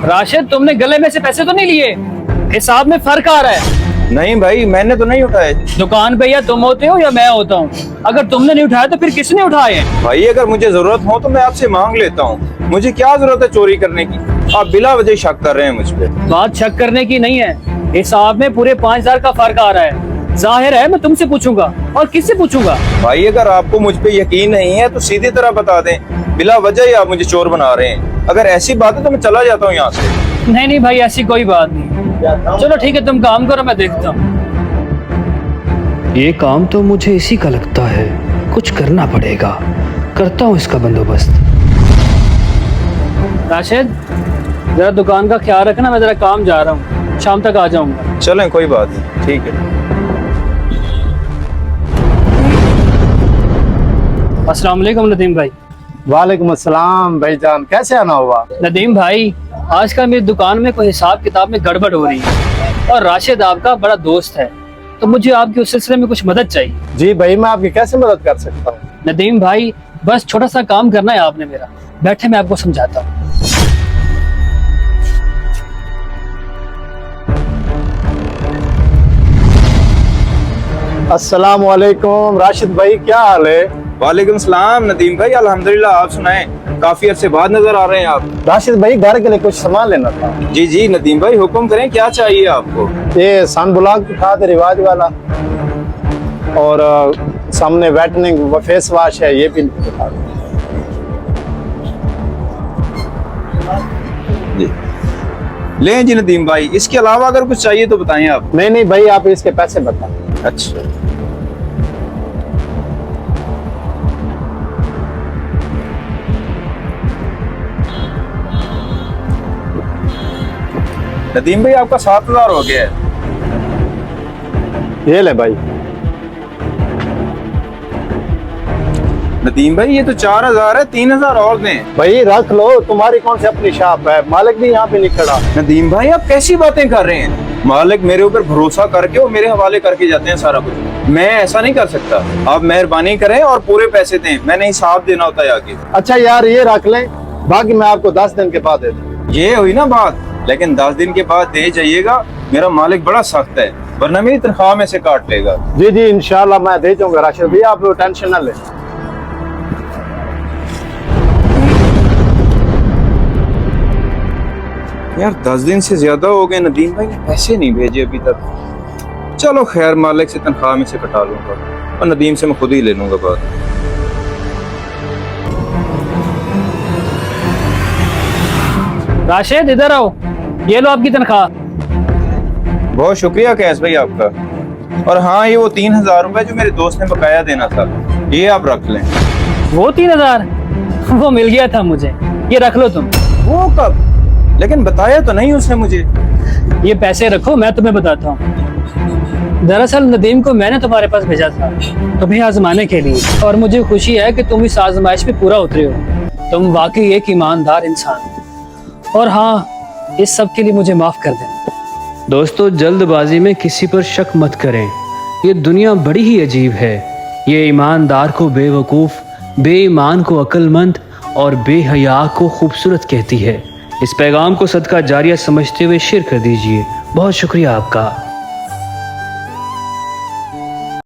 राशिद, तुमने गले में से पैसे तो नहीं लिए? हिसाब में फर्क आ रहा है। नहीं भाई, मैंने तो नहीं उठाए। दुकान पे या तुम होते हो या मैं होता हूँ। अगर तुमने नहीं उठाया तो फिर किसने उठाए हैं? भाई अगर मुझे जरूरत हो तो मैं आपसे मांग लेता हूँ, मुझे क्या जरूरत है चोरी करने की? आप बिला वजह शक कर रहे हैं मुझ पे। बात शक करने की नहीं है, हिसाब में पूरे 5,000 का फर्क आ रहा है। जाहिर है मैं तुमसे पूछूंगा, और किससे पूछूंगा? भाई अगर आपको मुझ पे यकीन नहीं है तो सीधी तरह बता दें, बिला वजह ही आप मुझे चोर बना रहे हैं। अगर ऐसी बात है तो मैं चला जाता हूँ यहाँ से। नहीं भाई, ऐसी कोई बात नहीं। चलो ठीक है, तुम काम करो, मैं देखता हूँ। ये काम तो मुझे इसी का लगता है, कुछ करना पड़ेगा, करता हूँ इसका बंदोबस्त। राशिद, जरा दुकान का ख्याल रखना, मैं जरा काम जा रहा हूँ, शाम तक आ जाऊंगा। चलें, कोई बात नहीं, ठीक है। अस्सलाम वालेकुम नदीम भाई। वालेकुम अस्सलाम भाईजान, कैसे आना हुआ? नदीम भाई, आजकल मेरी दुकान में कोई हिसाब किताब में गड़बड़ हो रही है, और राशिद आपका बड़ा दोस्त है, तो मुझे आपकी उस सिलसिले में कुछ मदद चाहिए। जी भाई, मैं आपकी कैसे मदद कर सकता हूँ? नदीम भाई, बस छोटा सा काम करना है आपने मेरा। बैठे, मैं आपको समझाता हूँ। अस्सलाम वालेकुम राशिद भाई, क्या हाल है? वालेकुम सलाम नदीम भाई, अल्हम्दुलिल्लाह। आप सुनाएं, काफी अरसे बाद नजर आ रहे हैं आप। राशिद भाई, घर के लिए कुछ सामान लेना था। जी जी नदीम भाई, हुक्म करें, क्या चाहिए आपको? ये सन ब्लॉक था रिवाज वाला, और सामने वेटनिंग फेस वॉश है, ये भी बता दो। जी लें जी नदीम भाई, इसके अलावा अगर कुछ चाहिए तो बताएं आप। नहीं नहीं भाई, आप इसके पैसे बता। अच्छा, नदीम भाई आपका 7,000 हो गया है। ये ले भाई। नदीम भाई ये तो 4,000 है, 3,000 और दें। भाई रख लो, तुम्हारी कौन सी अपनी शॉप है? मालिक भी यहाँ पे नहीं खड़ा। नदीम भाई आप कैसी बातें कर रहे हैं? मालिक मेरे ऊपर भरोसा करके वो मेरे हवाले करके जाते हैं सारा कुछ। मैं ऐसा नहीं कर सकता, आप मेहरबानी करें और पूरे पैसे दें, मैंने हिसाब देना होता है आगे। अच्छा यार, ये रख लें, बाकी मैं आपको 10 दिन के बाद दे दूँ। ये हुई ना बात, लेकिन 10 दिन के बाद दे जाइएगा। मेरा मालिक बड़ा सख्त है, वरना मेरी तनख्वाह में से काट लेगा। जी जी इंशाल्लाह मैं दे जाऊंगा राशिद भैया, आप लोग टेंशन न लें। यार 10 दिन से ज्यादा हो गए, नदीम भाई ने पैसे नहीं भेजे अभी तक। चलो खैर, मालिक से तनख्वाह में से कटा लूंगा और नदीम से मैं खुद ही ले लूंगा बात। राशिद, इधर आओ, ये लो आपकी तनख्वाह। बहुत शुक्रिया कैस भाई आपका। और हाँ, ये वो 3,000 रुपए जो मेरे दोस्त ने बकाया देना था, ये आप रख लें। वो 3,000 वो मिल गया था मुझे, ये रख लो तुम। वो कब? लेकिन बताया तो नहीं उसने मुझे। ये पैसे रखो, मैं तुम्हें बताता हूँ। दरअसल नदीम को मैंने तुम्हारे पास भेजा था तुम्हें आजमाने के लिए, और मुझे खुशी है कि तुम इस आजमाइश पे पूरा उतरे हो। तुम वाकई एक ईमानदार इंसान हो, और हाँ, इस सब के लिए मुझे माफ कर देना। दोस्तों, जल्दबाजी में किसी पर शक मत करें, ये दुनिया बड़ी ही अजीब है। ये ईमानदार को बेवकूफ़, बेईमान को अक्लमंद और बेहया को खूबसूरत कहती है। इस पैगाम को सदका जारिया समझते हुए शेयर कर दीजिए। बहुत शुक्रिया आपका।